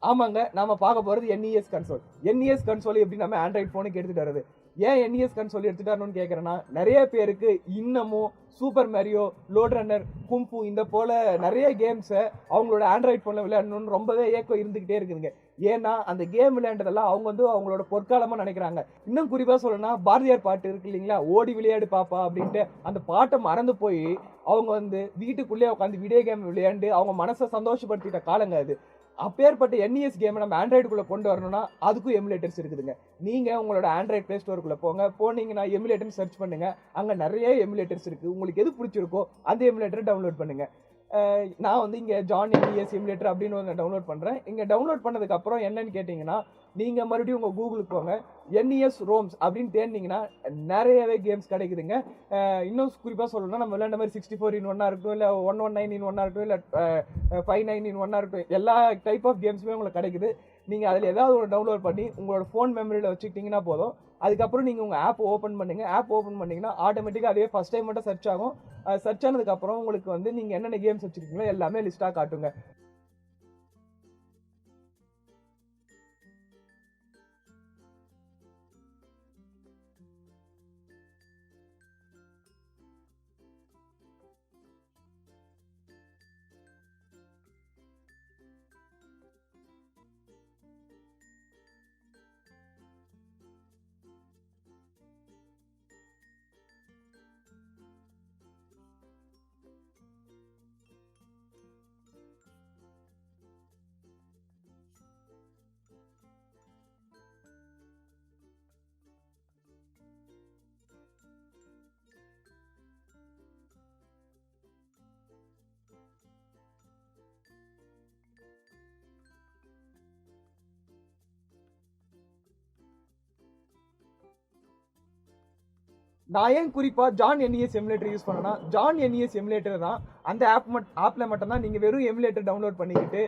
ஆமாங்க, நாம பார்க்க போறது NES கன்சோல். NES கன்சோல் எப்படி நம்ம ஆண்ட்ராய்ட் போனுக்கு எடுத்துட்டு வருது? ஏன் NES கன்சோல் எடுத்துட்டு வரணும்னு கேட்கறேன்னா, நிறைய பேருக்கு இன்னமும் சூப்பர் மேரியோ, லோட் ரன்னர், கும்பு இந்த போல நிறைய கேம்ஸை அவங்களோட ஆண்ட்ராய்ட் போன்ல விளையாடணும்னு ரொம்பவே ஏக்கம் இருந்துகிட்டே இருக்குதுங்க. ஏன்னா அந்த கேம் விளையாண்டதெல்லாம் அவங்க வந்து அவங்களோட பொற்காலமா நினைக்கிறாங்க. இன்னும் குறிப்பா சொல்லணும்னா பாரதியார் பாட்டு இருக்கு இல்லைங்களா, ஓடி விளையாடு பாப்பா அப்படின்ட்டு அந்த பாட்டை மறந்து போய் அவங்க வந்து வீட்டுக்குள்ளேயே உட்காந்து வீடியோ கேம் விளையாண்டு அவங்க மனசை சந்தோஷப்படுத்திட்ட காலங்க அது. அப்பேற்பட்ட NES கேமை நம்ம ஆண்ட்ராய்டுக்குள்ள கொண்டு வரணும்னா அதுக்கும் எமுலேட்டர்ஸ் இருக்குதுங்க. நீங்க உங்களோட ஆண்ட்ராய்ட் பிளே ஸ்டோருக்குள்ள போனீங்கன்னா எமுலேட்டர் சர்ச் பண்ணுங்க. அங்க நிறைய எமுலேட்டர்ஸ் இருக்கு. உங்களுக்கு எது பிடிச்சிருக்கோ அந்த எமுலேட்டரை டவுன்லோட் பண்ணுங்க. நான் வந்து இங்க ஜான் NES எமுலேட்டர் அப்படின்னு ஒன்று டவுன்லோட் பண்றேன். இங்க டவுன்லோட் பண்ணதுக்கு அப்புறம் என்னன்னு கேட்டீங்கன்னா, நீங்க மறுபடியும் உங்க கூகுளுக்கு போங்க. NES ரோம்ஸ் அப்படின்னு தேடினீங்கன்னா நிறையவே கேம்ஸ் கிடைக்குதுங்க. இன்னும் குறிப்பா சொல்லணும்னா நம்ம விளையாண்ட மாதிரி 64-in-1 இருக்கட்டும், இல்ல 119-in-1 இருக்கட்டும், இல்ல 59-in-1 இருக்கட்டும், எல்லா டைப் ஆஃப் கேம்ஸுமே உங்களுக்கு கிடைக்குது. நீங்க அதுல ஏதாவது ஒரு டவுன்லோட் பண்ணி உங்களோட போன் மெமரியில வச்சுக்கிட்டீங்கன்னா போதும். அதுக்கப்புறம் நீங்க உங்க ஆப் ஓபன் பண்ணுங்க. ஆப் ஓபன் பண்ணீங்கன்னா ஆட்டோமேட்டிக்கா அதுவே ஃபர்ஸ்ட் டைம் மட்டும் சர்ச் ஆகும். சர்ச் ஆனதுக்கு அப்புறம் உங்களுக்கு வந்து நீங்க என்னென்ன கேம்ஸ் வச்சிருக்கீங்களோ எல்லாமே லிஸ்டா காட்டுங்க. நான் ஏன் குறிப்பா ஜான் NES எமுலேட்டர் யூஸ் பண்ணேன்னா, ஜான் NES எமுலேட்டர் தான் அந்த ஆப்ல மட்டும் தான் நீங்க வெறும் எமுலேட்டர் டவுன்லோட் பண்ணிக்கிட்டு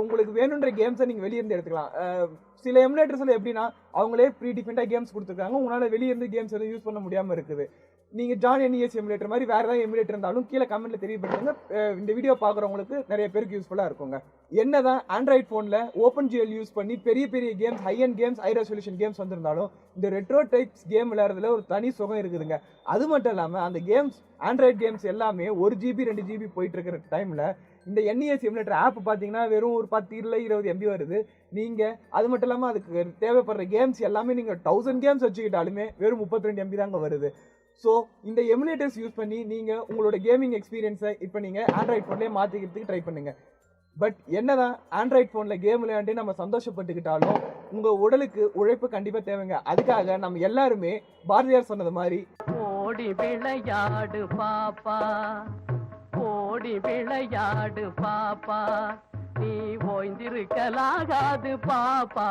உங்களுக்கு வேணுன்ற கேம்ஸை நீங்க வெளியிருந்து எடுத்துக்கலாம். சில எமுலேட்டர்ஸ்ல எப்படின்னா அவங்களே ப்ரீ டிஃபைன்டா கேம்ஸ் கொடுத்துருக்காங்க. உங்களால வெளியிருந்து கேம்ஸ் எதுவும் யூஸ் பண்ண முடியாம இருக்குது. நீங்க ஜான் NES எமுலேட்டர் மாதிரி வேற ஏதாவது எமுலேட்டர் இருந்தாலும் கீழே கமெண்ட்ல தெரியப்படுத்துங்க. இந்த வீடியோ பாக்குறவங்களுக்கு நிறைய பேருக்கு யூஸ்ஃபுல்லா இருக்குங்க. என்னதான் ஆண்ட்ராய்ட் போன்ல OpenGL யூஸ் பண்ணி பெரிய பெரிய games, high and games, high resolution games வந்திருந்தாலும் இந்த ரெட்ரோ டைப்ஸ் கேம் விளையாடுறதுல ஒரு தனி சுகம் இருக்குதுங்க. அது மட்டும் இல்லாம அந்த கேம்ஸ், ஆண்ட்ராய்ட் கேம்ஸ் எல்லாமே 1 GB 2 GB போயிட்டு இருக்கிற டைம்ல இந்த NES எமுலேட்டர் ஆப் பாத்தீங்கன்னா வெறும் ஒரு 10 இல்ல 20 MB வருது. நீங்க அது மட்டும் இல்லாம அதுக்கு தேவைப்படுற கேம்ஸ் எல்லாமே நீங்க 1000 கேம்ஸ் வச்சுக்கிட்டாலுமே வெறும் 32 MB தாங்க வருது. ஸோ இந்த எமுலேட்டர்ஸ் யூஸ் பண்ணி நீங்க உங்களோட கேமிங் எக்ஸ்பீரியன்ஸை இப்போ நீங்க ஆண்ட்ராய்ட் போன்லேயே மாத்திக்கிறதுக்கு ட்ரை பண்ணுங்க. பட் என்னதான் ஆண்ட்ராய்ட் போன்ல கேம் விளையாண்டு நம்ம சந்தோஷப்பட்டுக்கிட்டாலும் உங்க உடலுக்கு உழைப்பு கண்டிப்பா தேவைங்க. அதுக்காக நம்ம எல்லாருமே பாரதியார் சொன்னது மாதிரி ஓடி விளையாடு பாப்பா, ஓடி விளையாடு பாப்பா, நீ ஓய்ந்திருக்கலாகாது பாப்பா.